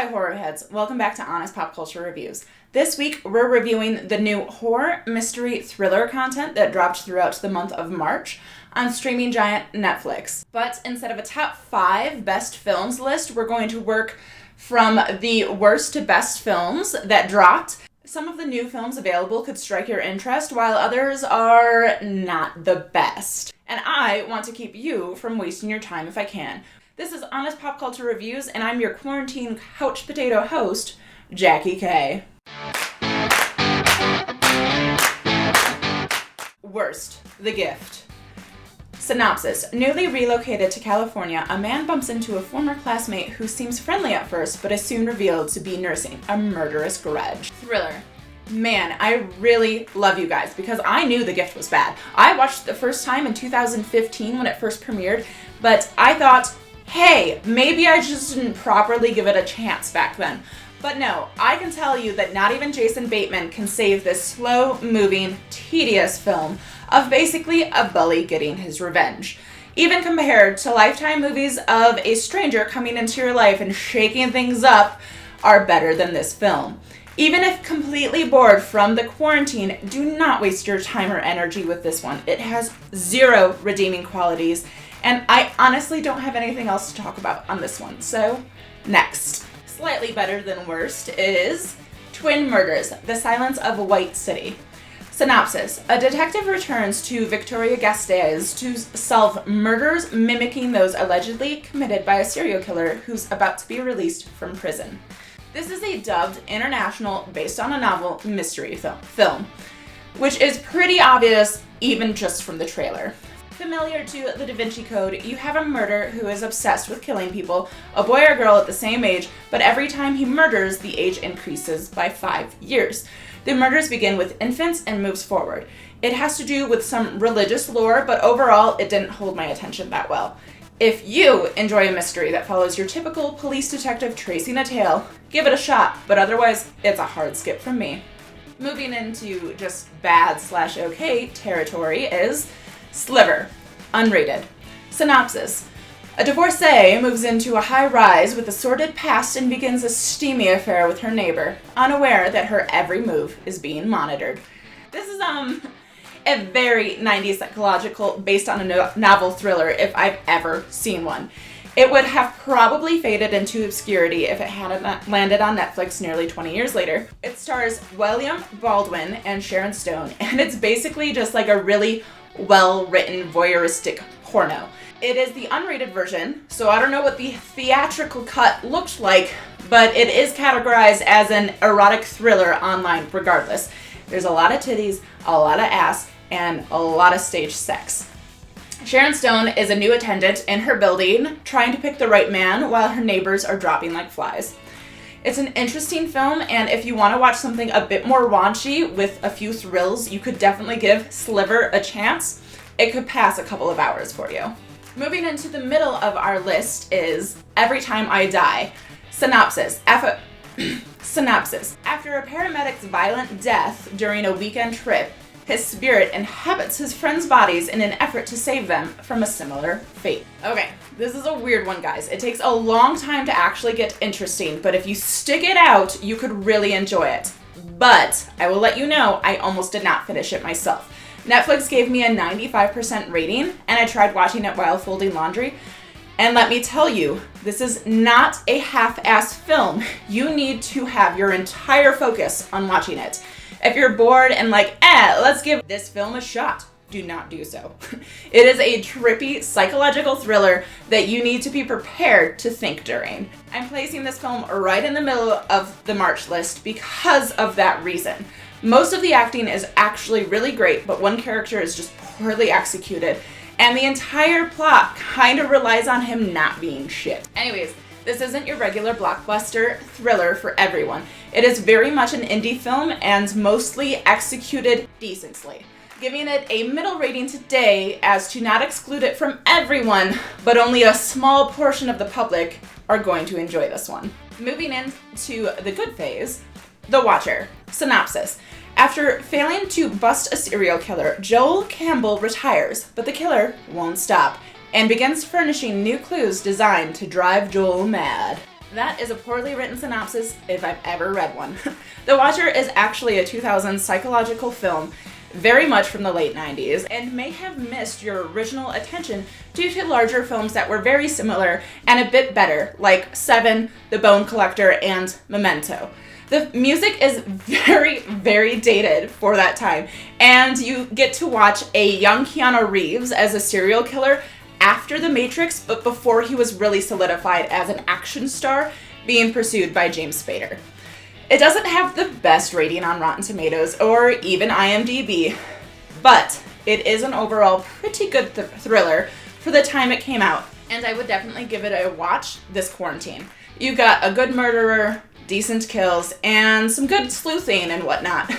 Hi horror heads, welcome back to Honest Pop Culture Reviews. This week we're reviewing the new horror, mystery, thriller content that dropped throughout the month of March on streaming giant Netflix. But instead of a top 5 best films list, we're going to work from the worst to best films that dropped. Some of the new films available could strike your interest, while others are not the best. And I want to keep you from wasting your time if I can. This is Honest Pop Culture Reviews, and I'm your quarantine couch potato host, Jackie K. Worst, The Gift. Synopsis. Newly relocated to California, a man bumps into a former classmate who seems friendly at first, but is soon revealed to be nursing a murderous grudge. Thriller. Man, I really love you guys because I knew The Gift was bad. I watched it the first time in 2015 when it first premiered, but I thought, hey, maybe I just didn't properly give it a chance back then. But no, I can tell you that not even Jason Bateman can save this slow-moving, tedious film of basically a bully getting his revenge. Even compared to Lifetime movies of a stranger coming into your life and shaking things up are better than this film. Even if completely bored from the quarantine, do not waste your time or energy with this one. It has zero redeeming qualities, and I honestly don't have anything else to talk about on this one. So, next. Slightly better than worst is Twin Murders: The Silence of White City. Synopsis. A detective returns to Victoria Gasteiz to solve murders mimicking those allegedly committed by a serial killer who's about to be released from prison. This is a dubbed international, based on a novel, mystery film, which is pretty obvious even just from the trailer. Familiar to the Da Vinci Code, you have a murderer who is obsessed with killing people, a boy or girl at the same age, but every time he murders, the age increases by 5 years. The murders begin with infants and moves forward. It has to do with some religious lore, but overall, it didn't hold my attention that well. If you enjoy a mystery that follows your typical police detective tracing a tale, give it a shot, but otherwise, it's a hard skip from me. Moving into just bad/okay territory is Sliver, unrated. Synopsis. A divorcee moves into a high-rise with a sordid past and begins a steamy affair with her neighbor, unaware that her every move is being monitored. This is a very 90s psychological, based on a novel thriller if I've ever seen one. It would have probably faded into obscurity if it hadn't landed on Netflix nearly 20 years later. It stars William Baldwin and Sharon Stone, and it's basically just like a really well-written voyeuristic porno. It is the unrated version, so I don't know what the theatrical cut looked like, but it is categorized as an erotic thriller online regardless. There's a lot of titties, a lot of ass, and a lot of stage sex. Sharon Stone is a new attendant in her building, trying to pick the right man while her neighbors are dropping like flies. It's an interesting film, and if you want to watch something a bit more raunchy with a few thrills, you could definitely give Sliver a chance. It could pass a couple of hours for you. Moving into the middle of our list is Every Time I Die. Synopsis. Synopsis. After a paramedic's violent death during a weekend trip, his spirit inhabits his friends' bodies in an effort to save them from a similar fate. Okay, this is a weird one, guys. It takes a long time to actually get interesting, but if you stick it out, you could really enjoy it. But I will let you know, I almost did not finish it myself. Netflix gave me a 95% rating, and I tried watching it while folding laundry. And let me tell you, this is not a half-assed film. You need to have your entire focus on watching it. If you're bored and like, let's give this film a shot, do not do so. It is a trippy psychological thriller that you need to be prepared to think during. I'm placing this film right in the middle of the March list because of that reason. Most of the acting is actually really great, but one character is just poorly executed, and the entire plot kind of relies on him not being shit. Anyways, this isn't your regular blockbuster thriller for everyone. It is very much an indie film and mostly executed decently. Giving it a middle rating today as to not exclude it from everyone, but only a small portion of the public are going to enjoy this one. Moving into the good phase, The Watcher. Synopsis. After failing to bust a serial killer, Joel Campbell retires, but the killer won't stop and begins furnishing new clues designed to drive Joel mad. That is a poorly written synopsis if I've ever read one. The Watcher is actually a 2000 psychological film, very much from the late 90s, and may have missed your original attention due to larger films that were very similar and a bit better, like Seven, The Bone Collector, and Memento. The music is very, very dated for that time, and you get to watch a young Keanu Reeves as a serial killer after The Matrix, but before he was really solidified as an action star being pursued by James Spader. It doesn't have the best rating on Rotten Tomatoes or even IMDb, but it is an overall pretty good thriller for the time it came out, and I would definitely give it a watch this quarantine. You got a good murderer, decent kills, and some good sleuthing and whatnot.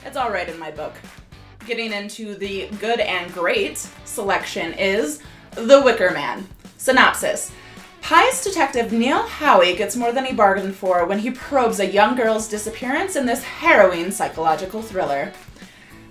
It's all right in my book. Getting into the good and great selection is The Wicker Man. Synopsis. Pious detective Neil Howie gets more than he bargained for when he probes a young girl's disappearance in this harrowing psychological thriller.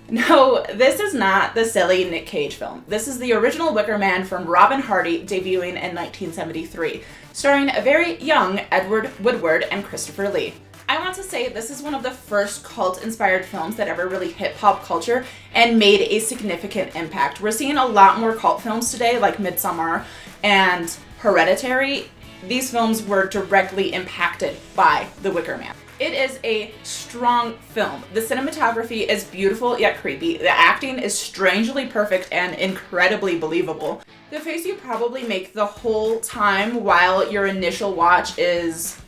No, this is not the silly Nick Cage film. This is the original Wicker Man from Robin Hardy, debuting in 1973, starring a very young Edward Woodward and Christopher Lee. I want to say this is one of the first cult-inspired films that ever really hit pop culture and made a significant impact. We're seeing a lot more cult films today, like Midsommar and Hereditary. These films were directly impacted by The Wicker Man. It is a strong film. The cinematography is beautiful yet creepy. The acting is strangely perfect and incredibly believable. The face you probably make the whole time while your initial watch is...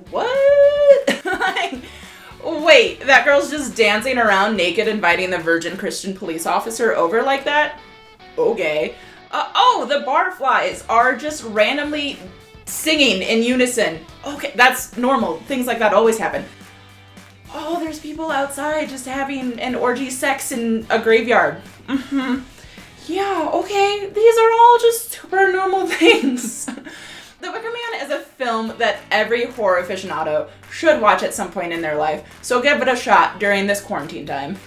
what? Wait, that girl's just dancing around naked inviting the virgin Christian police officer over like that? Okay. Oh, the barflies are just randomly singing in unison. Okay, that's normal. Things like that always happen. Oh, there's people outside just having an orgy sex in a graveyard. Yeah, okay. These are all just super normal things. The Wicker Man is a film that every horror aficionado should watch at some point in their life, so give it a shot during this quarantine time.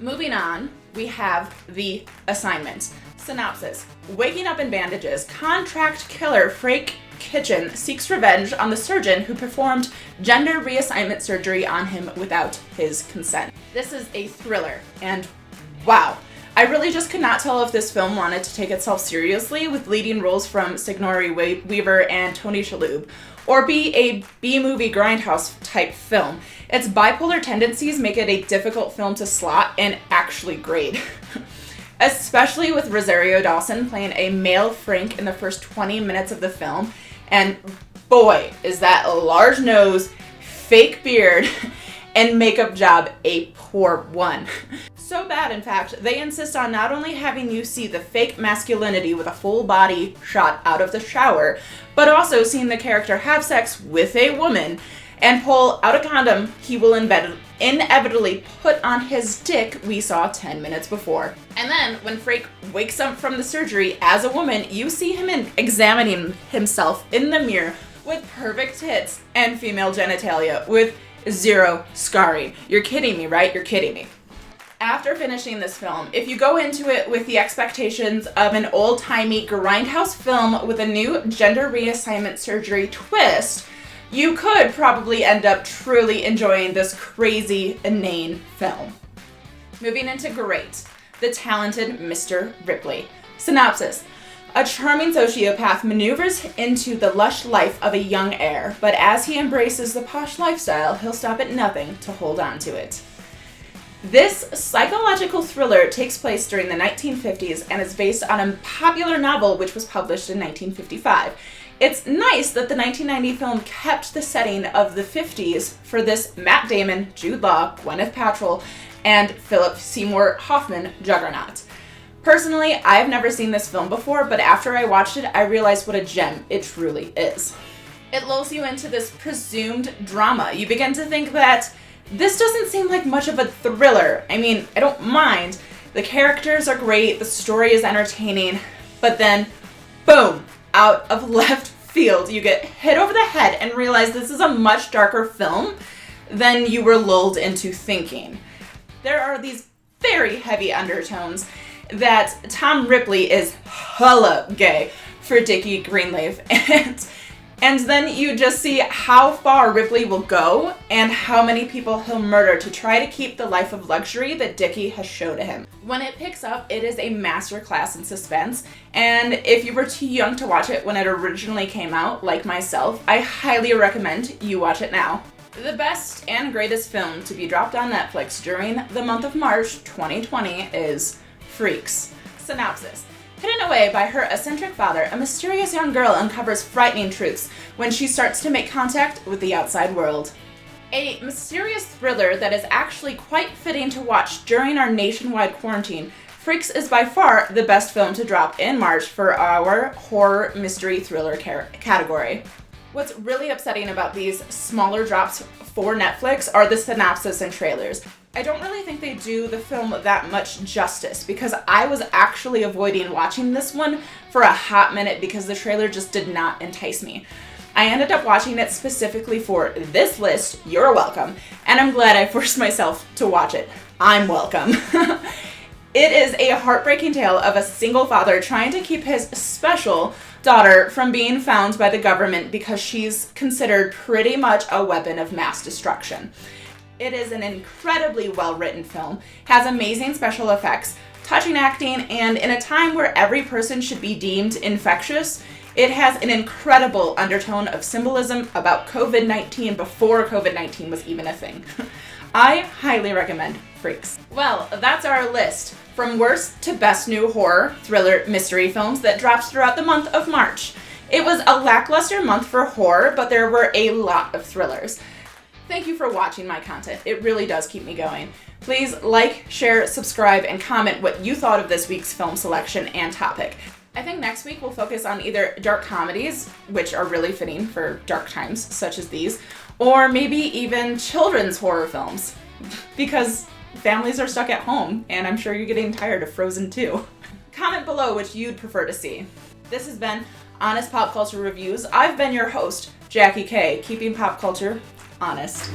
Moving on, we have The Assignment. Synopsis. Waking up in bandages, contract killer Frank Kitchen seeks revenge on the surgeon who performed gender reassignment surgery on him without his consent. This is a thriller, and wow. I really just could not tell if this film wanted to take itself seriously with leading roles from Sigourney Weaver and Tony Shalhoub, or be a B-movie grindhouse type film. Its bipolar tendencies make it a difficult film to slot and actually grade. Especially with Rosario Dawson playing a male Frank in the first 20 minutes of the film, and boy, is that large nose, fake beard, and makeup job a poor one. So bad, in fact, they insist on not only having you see the fake masculinity with a full body shot out of the shower, but also seeing the character have sex with a woman and pull out a condom he will inevitably put on his dick we saw 10 minutes before. And then, when Frank wakes up from the surgery as a woman, you see him examining himself in the mirror with perfect tits and female genitalia with zero scarring. You're kidding me, right? You're kidding me. After finishing this film, if you go into it with the expectations of an old-timey grindhouse film with a new gender reassignment surgery twist, you could probably end up truly enjoying this crazy, inane film. Moving into great, the talented Mr. Ripley. Synopsis. A charming sociopath maneuvers into the lush life of a young heir, but as he embraces the posh lifestyle, he'll stop at nothing to hold on to it. This psychological thriller takes place during the 1950s and is based on a popular novel which was published in 1955. It's nice that the 1990 film kept the setting of the 50s for this Matt Damon, Jude Law, Gwyneth Paltrow, and Philip Seymour Hoffman juggernaut. Personally, I've never seen this film before, but after I watched it, I realized what a gem it truly is. It lulls you into this presumed drama. You begin to think that this doesn't seem like much of a thriller. I mean, I don't mind. The characters are great, the story is entertaining, but then, boom, out of left field, you get hit over the head and realize this is a much darker film than you were lulled into thinking. There are these very heavy undertones that Tom Ripley is hella gay. for Dickie Greenleaf. And then you just see how far Ripley will go and how many people he'll murder to try to keep the life of luxury that Dickie has shown to him. When it picks up, it is a masterclass in suspense, and if you were too young to watch it when it originally came out, like myself, I highly recommend you watch it now. The best and greatest film to be dropped on Netflix during the month of March 2020 is Freaks. Synopsis. Hidden away by her eccentric father, a mysterious young girl uncovers frightening truths when she starts to make contact with the outside world. A mysterious thriller that is actually quite fitting to watch during our nationwide quarantine, Freaks is by far the best film to drop in March for our horror mystery thriller category. What's really upsetting about these smaller drops for Netflix are the synopsis and trailers. I don't really think they do the film that much justice because I was actually avoiding watching this one for a hot minute because the trailer just did not entice me. I ended up watching it specifically for this list, you're welcome, and I'm glad I forced myself to watch it. I'm welcome. It is a heartbreaking tale of a single father trying to keep his special daughter from being found by the government because she's considered pretty much a weapon of mass destruction. It is an incredibly well-written film, has amazing special effects, touching acting, and in a time where every person should be deemed infectious, it has an incredible undertone of symbolism about COVID-19 before COVID-19 was even a thing. I highly recommend Freaks. Well, that's our list. From worst to best new horror, thriller, mystery films that drops throughout the month of March. It was a lackluster month for horror, but there were a lot of thrillers. Thank you for watching my content. It really does keep me going. Please like, share, subscribe, and comment what you thought of this week's film selection and topic. I think next week we'll focus on either dark comedies, which are really fitting for dark times such as these, or maybe even children's horror films, because families are stuck at home, and I'm sure you're getting tired of Frozen 2. Comment below which you'd prefer to see. This has been Honest Pop Culture Reviews. I've been your host, Jackie K, keeping pop culture honest.